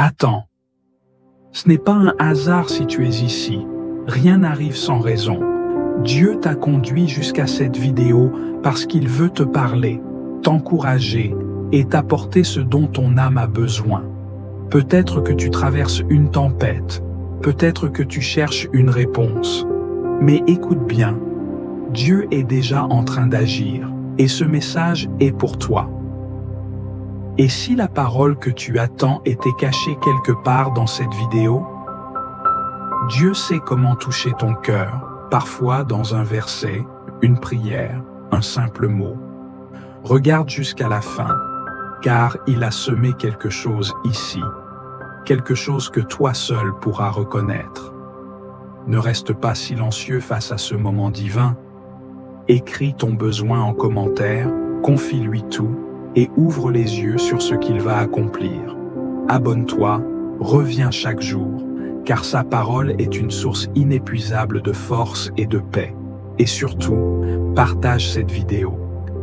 Attends. Ce n'est pas un hasard si tu es ici. Rien n'arrive sans raison. Dieu t'a conduit jusqu'à cette vidéo parce qu'il veut te parler, t'encourager et t'apporter ce dont ton âme a besoin. Peut-être que tu traverses une tempête, peut-être que tu cherches une réponse. Mais écoute bien, Dieu est déjà en train d'agir et ce message est pour toi. Et si la parole que tu attends était cachée quelque part dans cette vidéo? Dieu sait comment toucher ton cœur, parfois dans un verset, une prière, un simple mot. Regarde jusqu'à la fin, car il a semé quelque chose ici, quelque chose que toi seul pourras reconnaître. Ne reste pas silencieux face à ce moment divin. Écris ton besoin en commentaire, confie-lui tout et ouvre les yeux sur ce qu'il va accomplir. Abonne-toi, reviens chaque jour, car sa parole est une source inépuisable de force et de paix. Et surtout, partage cette vidéo.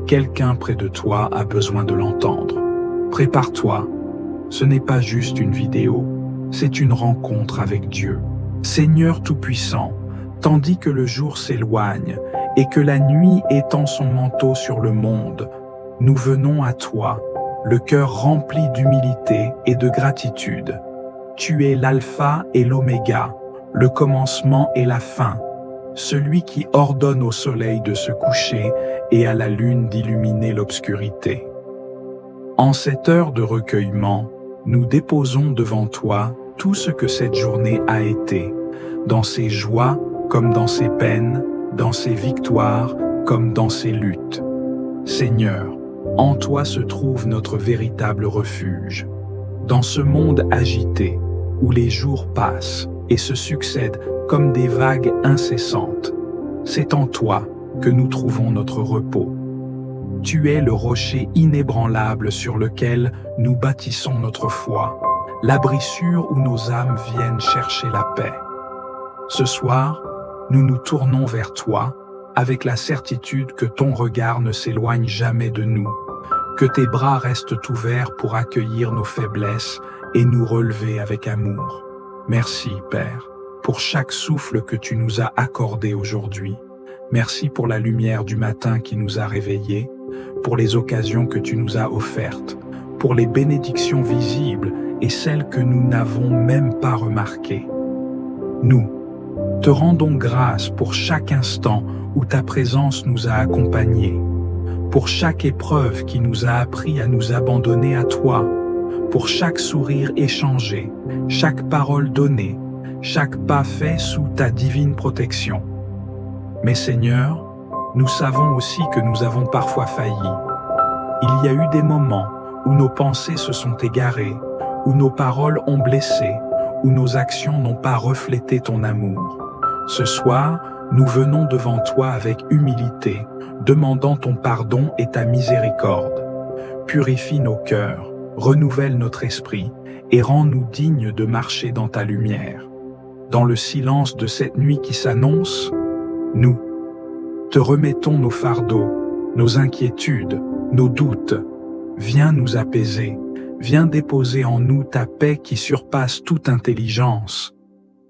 Quelqu'un près de toi a besoin de l'entendre. Prépare-toi. Ce n'est pas juste une vidéo, c'est une rencontre avec Dieu. Seigneur Tout-Puissant, tandis que le jour s'éloigne et que la nuit étend son manteau sur le monde, nous venons à toi, le cœur rempli d'humilité et de gratitude. Tu es l'alpha et l'oméga, le commencement et la fin, celui qui ordonne au soleil de se coucher et à la lune d'illuminer l'obscurité. En cette heure de recueillement, nous déposons devant toi tout ce que cette journée a été, dans ses joies comme dans ses peines, dans ses victoires comme dans ses luttes. Seigneur, en toi se trouve notre véritable refuge. Dans ce monde agité, où les jours passent et se succèdent comme des vagues incessantes, c'est en toi que nous trouvons notre repos. Tu es le rocher inébranlable sur lequel nous bâtissons notre foi, l'abri sûr où nos âmes viennent chercher la paix. Ce soir, nous nous tournons vers toi avec la certitude que ton regard ne s'éloigne jamais de nous, que tes bras restent ouverts pour accueillir nos faiblesses et nous relever avec amour. Merci, Père, pour chaque souffle que tu nous as accordé aujourd'hui. Merci pour la lumière du matin qui nous a réveillés, pour les occasions que tu nous as offertes, pour les bénédictions visibles et celles que nous n'avons même pas remarquées. Nous te rendons grâce pour chaque instant où ta présence nous a accompagnés, pour chaque épreuve qui nous a appris à nous abandonner à toi, pour chaque sourire échangé, chaque parole donnée, chaque pas fait sous ta divine protection. Mais Seigneur, nous savons aussi que nous avons parfois failli. Il y a eu des moments où nos pensées se sont égarées, où nos paroles ont blessé, où nos actions n'ont pas reflété ton amour. Ce soir, nous venons devant toi avec humilité, demandant ton pardon et ta miséricorde. Purifie nos cœurs, renouvelle notre esprit et rends-nous dignes de marcher dans ta lumière. Dans le silence de cette nuit qui s'annonce, nous te remettons nos fardeaux, nos inquiétudes, nos doutes. Viens nous apaiser, viens déposer en nous ta paix qui surpasse toute intelligence.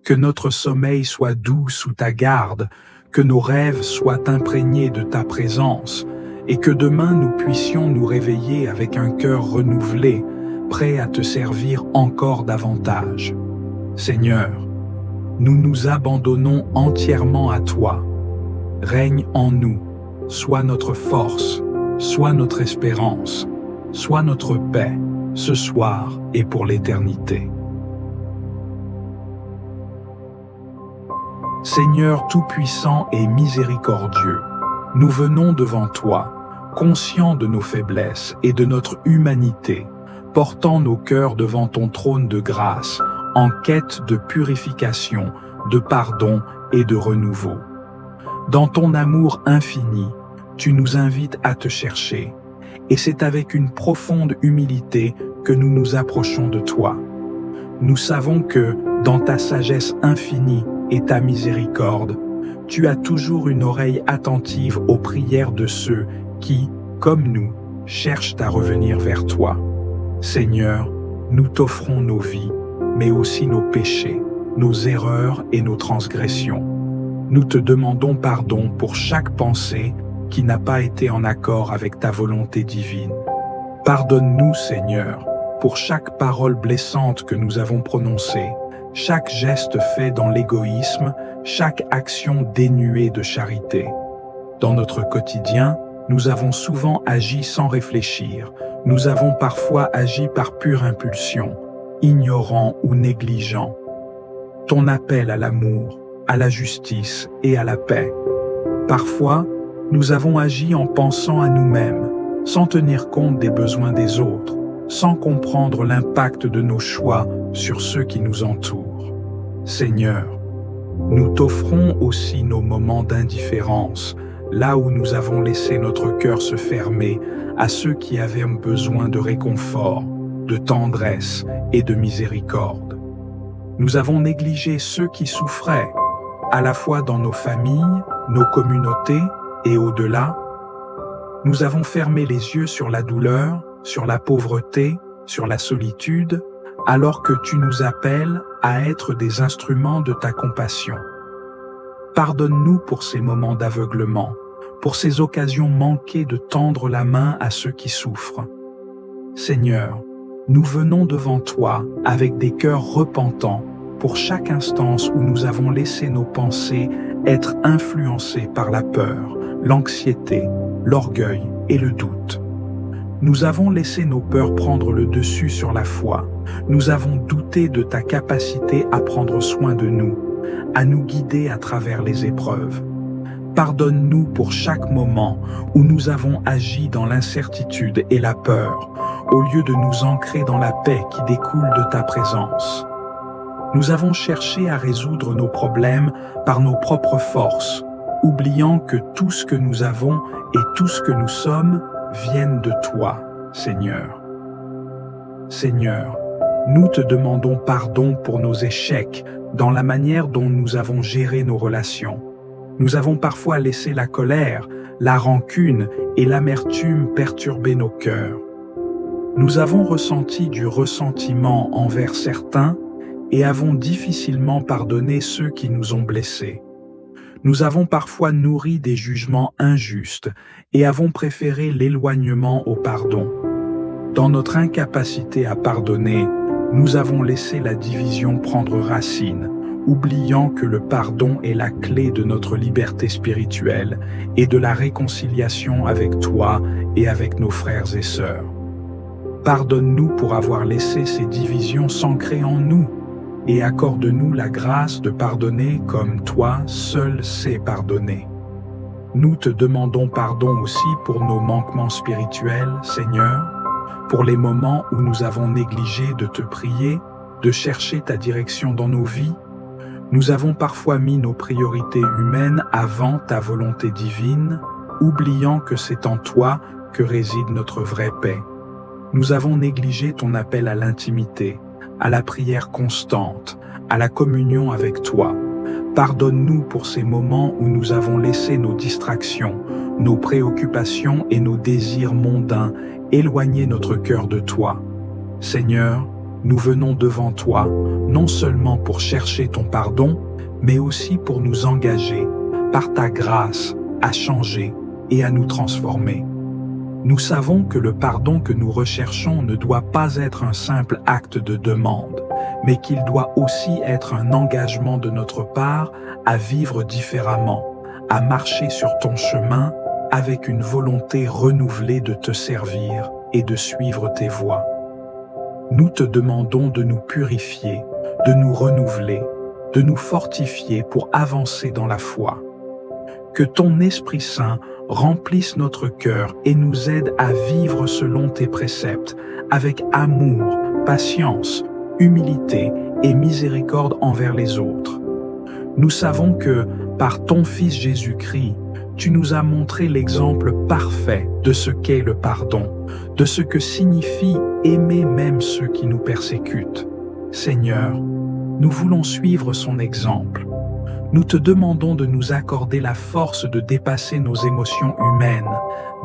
Que notre sommeil soit doux sous ta garde, que nos rêves soient imprégnés de ta présence, et que demain nous puissions nous réveiller avec un cœur renouvelé, prêt à te servir encore davantage. Seigneur, nous nous abandonnons entièrement à toi. Règne en nous, sois notre force, sois notre espérance, sois notre paix, ce soir et pour l'éternité. Seigneur Tout-Puissant et miséricordieux, nous venons devant toi, conscients de nos faiblesses et de notre humanité, portant nos cœurs devant ton trône de grâce, en quête de purification, de pardon et de renouveau. Dans ton amour infini, tu nous invites à te chercher, et c'est avec une profonde humilité que nous nous approchons de toi. Nous savons que, dans ta sagesse infinie et ta miséricorde, tu as toujours une oreille attentive aux prières de ceux qui, comme nous, cherchent à revenir vers toi. Seigneur, nous t'offrons nos vies, mais aussi nos péchés, nos erreurs et nos transgressions. Nous te demandons pardon pour chaque pensée qui n'a pas été en accord avec ta volonté divine. Pardonne-nous, Seigneur, pour chaque parole blessante que nous avons prononcée, chaque geste fait dans l'égoïsme, chaque action dénuée de charité. Dans notre quotidien, nous avons souvent agi sans réfléchir. Nous avons parfois agi par pure impulsion, ignorant ou négligent. Ton appel à l'amour, à la justice et à la paix. Parfois, nous avons agi en pensant à nous-mêmes, sans tenir compte des besoins des autres, sans comprendre l'impact de nos choix sur ceux qui nous entourent. Seigneur, nous t'offrons aussi nos moments d'indifférence, là où nous avons laissé notre cœur se fermer à ceux qui avaient besoin de réconfort, de tendresse et de miséricorde. Nous avons négligé ceux qui souffraient, à la fois dans nos familles, nos communautés et au-delà. Nous avons fermé les yeux sur la douleur, sur la pauvreté, sur la solitude, alors que tu nous appelles à être des instruments de ta compassion. Pardonne-nous pour ces moments d'aveuglement, pour ces occasions manquées de tendre la main à ceux qui souffrent. Seigneur, nous venons devant toi avec des cœurs repentants pour chaque instance où nous avons laissé nos pensées être influencées par la peur, l'anxiété, l'orgueil et le doute. Nous avons laissé nos peurs prendre le dessus sur la foi. Nous avons douté de ta capacité à prendre soin de nous, à nous guider à travers les épreuves. Pardonne-nous pour chaque moment où nous avons agi dans l'incertitude et la peur, au lieu de nous ancrer dans la paix qui découle de ta présence. Nous avons cherché à résoudre nos problèmes par nos propres forces, oubliant que tout ce que nous avons et tout ce que nous sommes viennent de toi, Seigneur. Seigneur, nous te demandons pardon pour nos échecs dans la manière dont nous avons géré nos relations. Nous avons parfois laissé la colère, la rancune et l'amertume perturber nos cœurs. Nous avons ressenti du ressentiment envers certains et avons difficilement pardonné ceux qui nous ont blessés. Nous avons parfois nourri des jugements injustes et avons préféré l'éloignement au pardon. Dans notre incapacité à pardonner, nous avons laissé la division prendre racine, oubliant que le pardon est la clé de notre liberté spirituelle et de la réconciliation avec toi et avec nos frères et sœurs. Pardonne-nous pour avoir laissé ces divisions s'ancrer en nous et accorde-nous la grâce de pardonner comme toi seul sais pardonner. Nous te demandons pardon aussi pour nos manquements spirituels, Seigneur, pour les moments où nous avons négligé de te prier, de chercher ta direction dans nos vies. Nous avons parfois mis nos priorités humaines avant ta volonté divine, oubliant que c'est en toi que réside notre vraie paix. Nous avons négligé ton appel à l'intimité, à la prière constante, à la communion avec toi. Pardonne-nous pour ces moments où nous avons laissé nos distractions, nos préoccupations et nos désirs mondains éloigner notre cœur de toi. Seigneur, nous venons devant toi, non seulement pour chercher ton pardon, mais aussi pour nous engager, par ta grâce, à changer et à nous transformer. Nous savons que le pardon que nous recherchons ne doit pas être un simple acte de demande, mais qu'il doit aussi être un engagement de notre part à vivre différemment, à marcher sur ton chemin avec une volonté renouvelée de te servir et de suivre tes voies. Nous te demandons de nous purifier, de nous renouveler, de nous fortifier pour avancer dans la foi. Que ton Esprit Saint remplisse notre cœur et nous aide à vivre selon tes préceptes, avec amour, patience, humilité et miséricorde envers les autres. Nous savons que, par ton Fils Jésus-Christ, tu nous as montré l'exemple parfait de ce qu'est le pardon, de ce que signifie aimer même ceux qui nous persécutent. Seigneur, nous voulons suivre son exemple. Nous te demandons de nous accorder la force de dépasser nos émotions humaines,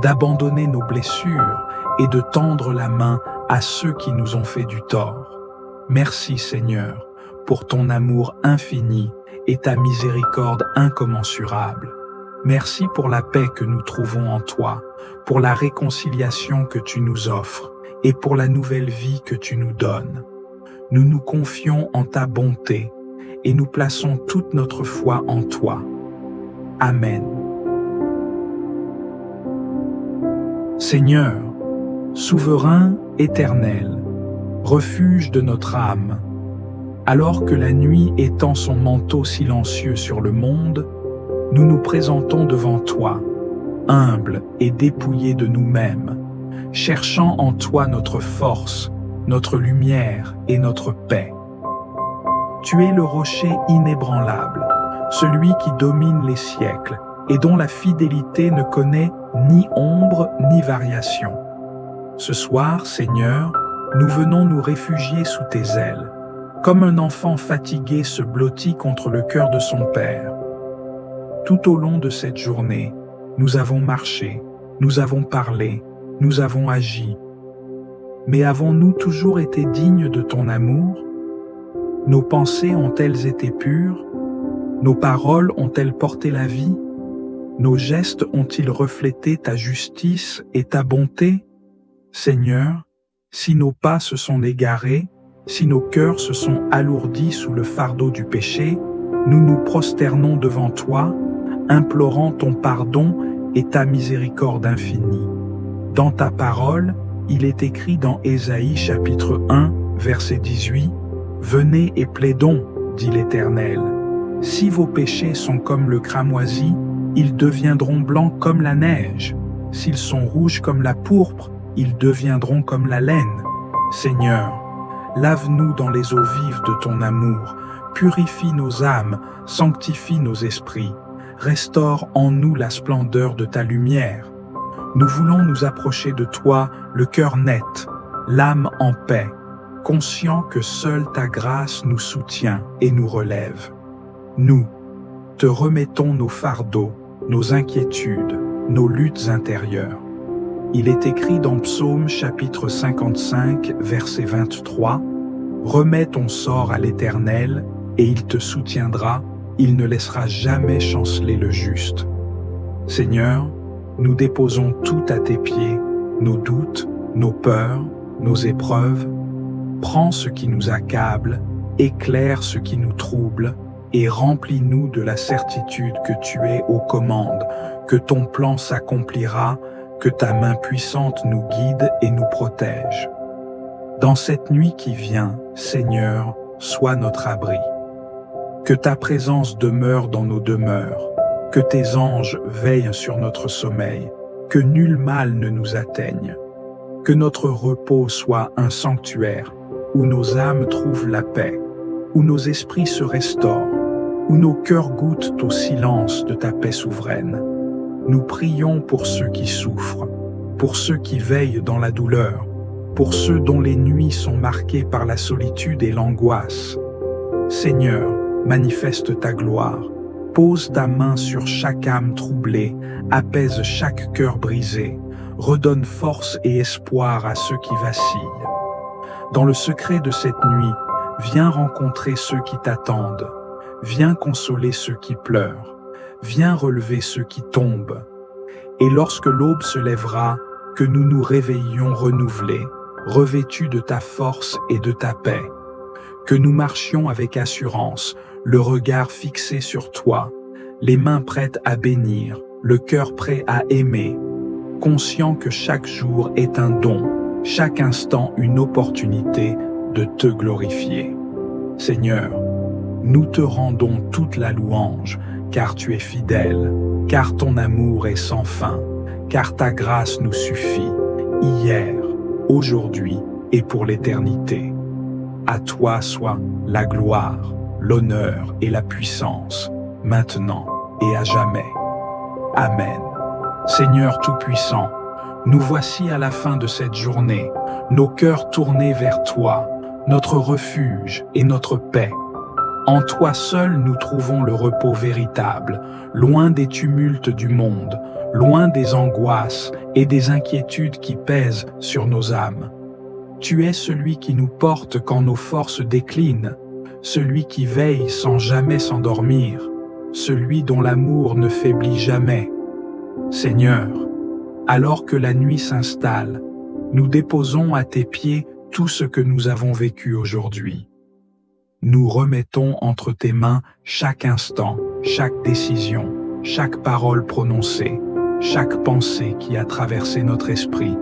d'abandonner nos blessures et de tendre la main à ceux qui nous ont fait du tort. Merci Seigneur pour ton amour infini et ta miséricorde incommensurable. Merci pour la paix que nous trouvons en toi, pour la réconciliation que tu nous offres et pour la nouvelle vie que tu nous donnes. Nous nous confions en ta bonté et nous plaçons toute notre foi en toi. Amen. Seigneur, souverain éternel, refuge de notre âme, alors que la nuit étend son manteau silencieux sur le monde, nous nous présentons devant toi, humbles et dépouillés de nous-mêmes, cherchant en toi notre force, notre lumière et notre paix. Tu es le rocher inébranlable, celui qui domine les siècles et dont la fidélité ne connaît ni ombre ni variation. Ce soir, Seigneur, nous venons nous réfugier sous tes ailes, comme un enfant fatigué se blottit contre le cœur de son père. Tout au long de cette journée, nous avons marché, nous avons parlé, nous avons agi. Mais avons-nous toujours été dignes de ton amour? Nos pensées ont-elles été pures? Nos paroles ont-elles porté la vie? Nos gestes ont-ils reflété ta justice et ta bonté? Seigneur, si nos pas se sont égarés, si nos cœurs se sont alourdis sous le fardeau du péché, nous nous prosternons devant toi, implorant ton pardon et ta miséricorde infinie. Dans ta parole, il est écrit dans Ésaïe chapitre 1, verset 18, « Venez et plaidons, dit l'Éternel. Si vos péchés sont comme le cramoisi, ils deviendront blancs comme la neige. S'ils sont rouges comme la pourpre, ils deviendront comme la laine. Seigneur, lave-nous dans les eaux vives de ton amour, purifie nos âmes, sanctifie nos esprits, restaure en nous la splendeur de ta lumière. Nous voulons nous approcher de toi, le cœur net, l'âme en paix, conscients que seule ta grâce nous soutient et nous relève. Nous te remettons nos fardeaux, nos inquiétudes, nos luttes intérieures. Il est écrit dans Psaume chapitre 55, verset 23, « Remets ton sort à l'Éternel, et il te soutiendra, il ne laissera jamais chanceler le juste. » Seigneur, nous déposons tout à tes pieds, nos doutes, nos peurs, nos épreuves. Prends ce qui nous accable, éclaire ce qui nous trouble, et remplis-nous de la certitude que tu es aux commandes, que ton plan s'accomplira, que ta main puissante nous guide et nous protège. Dans cette nuit qui vient, Seigneur, sois notre abri. Que ta présence demeure dans nos demeures, que tes anges veillent sur notre sommeil, que nul mal ne nous atteigne, que notre repos soit un sanctuaire, où nos âmes trouvent la paix, où nos esprits se restaurent, où nos cœurs goûtent au silence de ta paix souveraine. Nous prions pour ceux qui souffrent, pour ceux qui veillent dans la douleur, pour ceux dont les nuits sont marquées par la solitude et l'angoisse. Seigneur, manifeste ta gloire, pose ta main sur chaque âme troublée, apaise chaque cœur brisé, redonne force et espoir à ceux qui vacillent. Dans le secret de cette nuit, viens rencontrer ceux qui t'attendent, viens consoler ceux qui pleurent, viens relever ceux qui tombent. Et lorsque l'aube se lèvera, que nous nous réveillions renouvelés, revêtus de ta force et de ta paix, que nous marchions avec assurance, le regard fixé sur toi, les mains prêtes à bénir, le cœur prêt à aimer, conscient que chaque jour est un don, chaque instant une opportunité de te glorifier. Seigneur, nous te rendons toute la louange, car tu es fidèle, car ton amour est sans fin, car ta grâce nous suffit, hier, aujourd'hui et pour l'éternité. À toi soit la gloire, l'honneur et la puissance, maintenant et à jamais. Amen. Seigneur Tout-Puissant, nous voici à la fin de cette journée, nos cœurs tournés vers toi, notre refuge et notre paix. En toi seul nous trouvons le repos véritable, loin des tumultes du monde, loin des angoisses et des inquiétudes qui pèsent sur nos âmes. Tu es celui qui nous porte quand nos forces déclinent, celui qui veille sans jamais s'endormir, celui dont l'amour ne faiblit jamais. Seigneur, alors que la nuit s'installe, nous déposons à tes pieds tout ce que nous avons vécu aujourd'hui. Nous remettons entre tes mains chaque instant, chaque décision, chaque parole prononcée, chaque pensée qui a traversé notre esprit.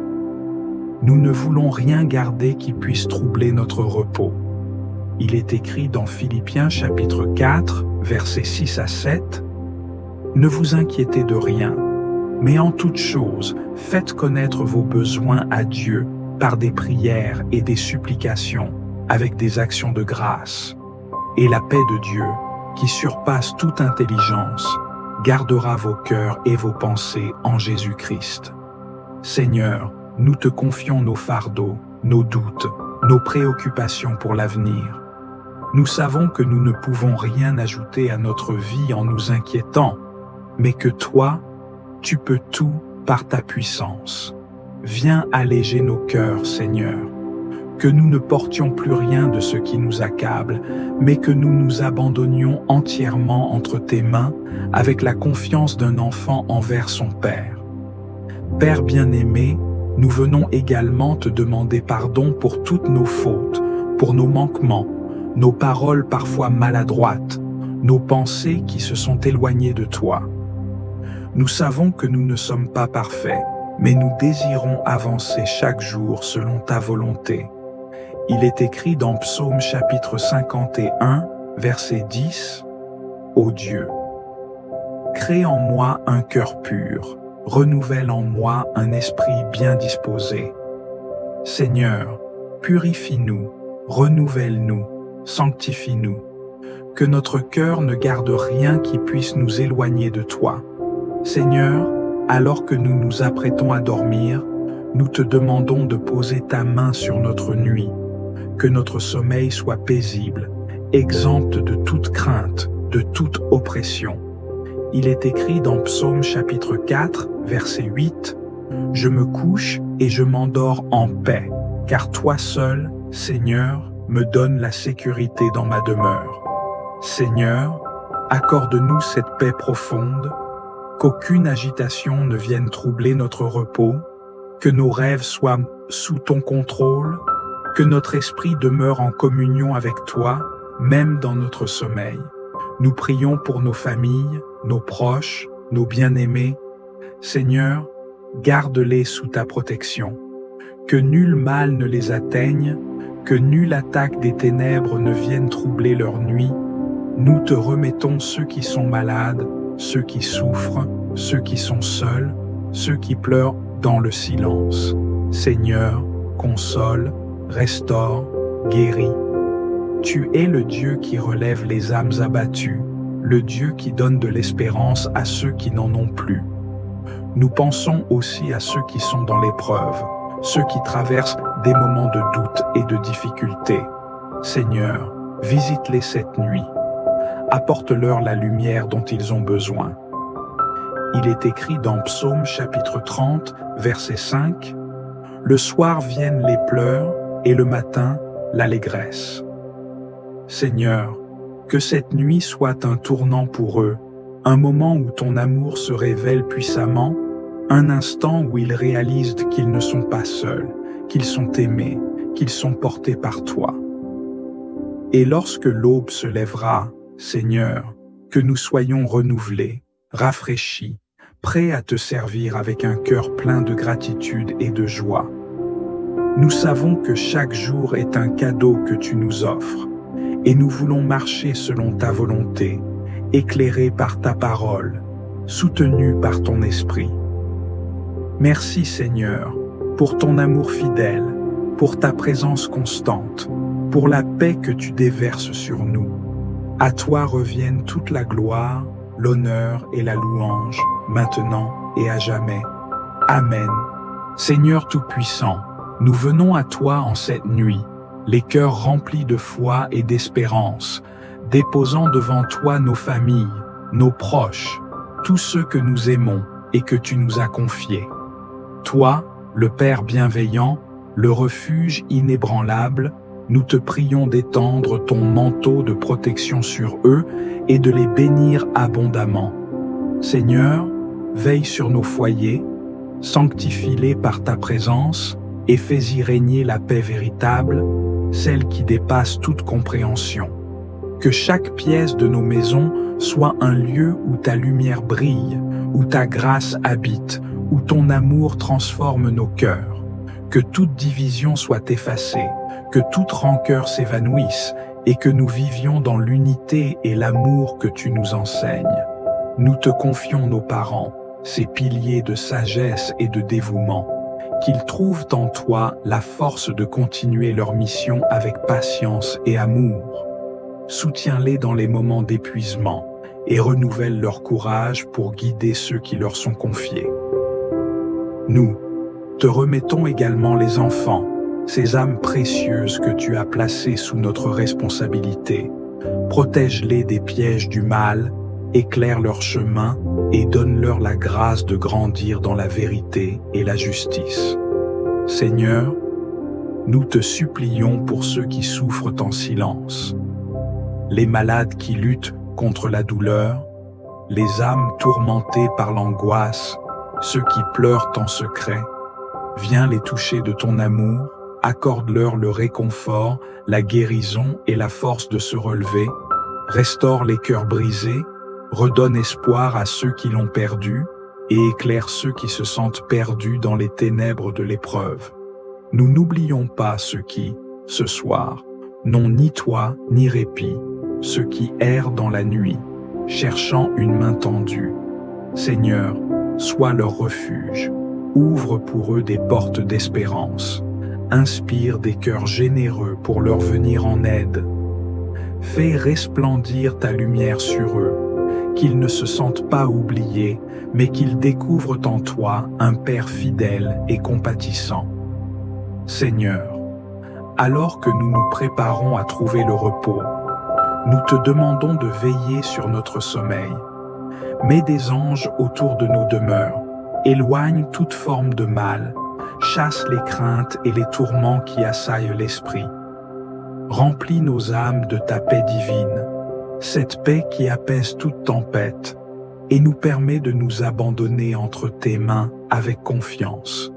Nous ne voulons rien garder qui puisse troubler notre repos. Il est écrit dans Philippiens chapitre 4, versets 6 à 7, « Ne vous inquiétez de rien, mais en toute chose, faites connaître vos besoins à Dieu par des prières et des supplications, avec des actions de grâce. Et la paix de Dieu, qui surpasse toute intelligence, gardera vos cœurs et vos pensées en Jésus-Christ. Seigneur, nous te confions nos fardeaux, nos doutes, nos préoccupations pour l'avenir. Nous savons que nous ne pouvons rien ajouter à notre vie en nous inquiétant, mais que toi, tu peux tout par ta puissance. Viens alléger nos cœurs, Seigneur, que nous ne portions plus rien de ce qui nous accable, mais que nous nous abandonnions entièrement entre tes mains avec la confiance d'un enfant envers son Père. Père bien-aimé, nous venons également te demander pardon pour toutes nos fautes, pour nos manquements, nos paroles parfois maladroites, nos pensées qui se sont éloignées de toi. Nous savons que nous ne sommes pas parfaits, mais nous désirons avancer chaque jour selon ta volonté. Il est écrit dans Psaume chapitre 51, verset 10, « Ô Dieu, crée en moi un cœur pur, renouvelle en moi un esprit bien disposé. Seigneur, purifie-nous, renouvelle-nous, sanctifie-nous, que notre cœur ne garde rien qui puisse nous éloigner de toi. Seigneur, alors que nous nous apprêtons à dormir, nous te demandons de poser ta main sur notre nuit, que notre sommeil soit paisible, exempt de toute crainte, de toute oppression. Il est écrit dans Psaume chapitre 4, verset 8, « Je me couche et je m'endors en paix, car toi seul, Seigneur, me donnes la sécurité dans ma demeure. Seigneur, accorde-nous cette paix profonde, qu'aucune agitation ne vienne troubler notre repos, que nos rêves soient sous ton contrôle, que notre esprit demeure en communion avec toi, même dans notre sommeil. Nous prions pour nos familles, nos proches, nos bien-aimés. Seigneur, garde-les sous ta protection. Que nul mal ne les atteigne, que nulle attaque des ténèbres ne vienne troubler leur nuit. Nous te remettons ceux qui sont malades, ceux qui souffrent, ceux qui sont seuls, ceux qui pleurent dans le silence. Seigneur, console, restaure, guéris. Tu es le Dieu qui relève les âmes abattues, le Dieu qui donne de l'espérance à ceux qui n'en ont plus. Nous pensons aussi à ceux qui sont dans l'épreuve, ceux qui traversent des moments de doute et de difficulté. Seigneur, visite-les cette nuit. Apporte-leur la lumière dont ils ont besoin. Il est écrit dans Psaume chapitre 30, verset 5, « Le soir viennent les pleurs et le matin l'allégresse. » Seigneur, que cette nuit soit un tournant pour eux, un moment où ton amour se révèle puissamment, un instant où ils réalisent qu'ils ne sont pas seuls, qu'ils sont aimés, qu'ils sont portés par toi. Et lorsque l'aube se lèvera, Seigneur, que nous soyons renouvelés, rafraîchis, prêts à te servir avec un cœur plein de gratitude et de joie. Nous savons que chaque jour est un cadeau que tu nous offres, et nous voulons marcher selon ta volonté, éclairés par ta parole, soutenus par ton esprit. Merci Seigneur, pour ton amour fidèle, pour ta présence constante, pour la paix que tu déverses sur nous. À toi reviennent toute la gloire, l'honneur et la louange, maintenant et à jamais. Amen. Seigneur Tout-Puissant, nous venons à toi en cette nuit, les cœurs remplis de foi et d'espérance, déposant devant toi nos familles, nos proches, tous ceux que nous aimons et que tu nous as confiés. Toi, le Père bienveillant, le refuge inébranlable, nous te prions d'étendre ton manteau de protection sur eux et de les bénir abondamment. Seigneur, veille sur nos foyers, sanctifie-les par ta présence et fais-y régner la paix véritable, celle qui dépasse toute compréhension. Que chaque pièce de nos maisons soit un lieu où ta lumière brille, où ta grâce habite, où ton amour transforme nos cœurs. Que toute division soit effacée, que toute rancœur s'évanouisse et que nous vivions dans l'unité et l'amour que tu nous enseignes. Nous te confions nos parents, ces piliers de sagesse et de dévouement, qu'ils trouvent en toi la force de continuer leur mission avec patience et amour. Soutiens-les dans les moments d'épuisement et renouvelle leur courage pour guider ceux qui leur sont confiés. Nous te remettons également les enfants, ces âmes précieuses que tu as placées sous notre responsabilité. Protège-les des pièges du mal, éclaire leur chemin et donne-leur la grâce de grandir dans la vérité et la justice. Seigneur, nous te supplions pour ceux qui souffrent en silence, les malades qui luttent contre la douleur, les âmes tourmentées par l'angoisse, ceux qui pleurent en secret. Viens les toucher de ton amour, accorde-leur le réconfort, la guérison et la force de se relever, restaure les cœurs brisés, redonne espoir à ceux qui l'ont perdu et éclaire ceux qui se sentent perdus dans les ténèbres de l'épreuve. Nous n'oublions pas ceux qui, ce soir, n'ont ni toit ni répit, ceux qui errent dans la nuit, cherchant une main tendue. Seigneur, sois leur refuge, ouvre pour eux des portes d'espérance, inspire des cœurs généreux pour leur venir en aide. Fais resplendir ta lumière sur eux, qu'ils ne se sentent pas oubliés, mais qu'ils découvrent en toi un Père fidèle et compatissant. Seigneur, alors que nous nous préparons à trouver le repos, nous te demandons de veiller sur notre sommeil. Mets des anges autour de nos demeures, éloigne toute forme de mal, chasse les craintes et les tourments qui assaillent l'esprit. Remplis nos âmes de ta paix divine, cette paix qui apaise toute tempête et nous permet de nous abandonner entre tes mains avec confiance.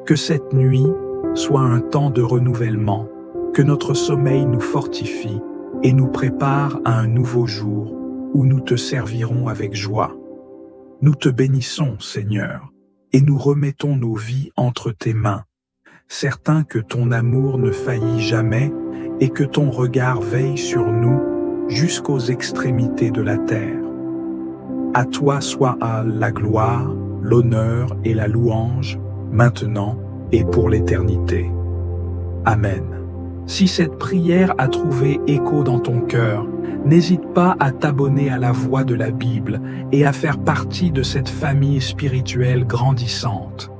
Que cette nuit soit un temps de renouvellement, que notre sommeil nous fortifie et nous prépare à un nouveau jour où nous te servirons avec joie. Nous te bénissons, Seigneur, et nous remettons nos vies entre tes mains, certains que ton amour ne faillit jamais et que ton regard veille sur nous jusqu'aux extrémités de la terre. À toi soit la gloire, l'honneur et la louange, maintenant et pour l'éternité. Amen. Si cette prière a trouvé écho dans ton cœur, n'hésite pas à t'abonner à la Voix de la Bible et à faire partie de cette famille spirituelle grandissante.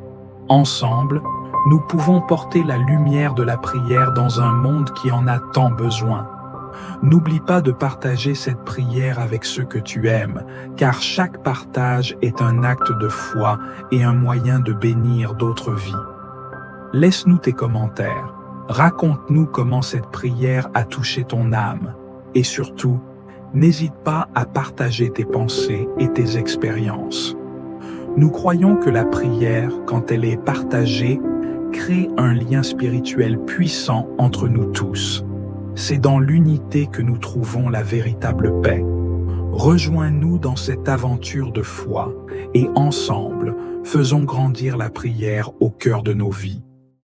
Ensemble, nous pouvons porter la lumière de la prière dans un monde qui en a tant besoin. N'oublie pas de partager cette prière avec ceux que tu aimes, car chaque partage est un acte de foi et un moyen de bénir d'autres vies. Laisse-nous tes commentaires, raconte-nous comment cette prière a touché ton âme, et surtout, n'hésite pas à partager tes pensées et tes expériences. Nous croyons que la prière, quand elle est partagée, crée un lien spirituel puissant entre nous tous. C'est dans l'unité que nous trouvons la véritable paix. Rejoins-nous dans cette aventure de foi et ensemble, faisons grandir la prière au cœur de nos vies.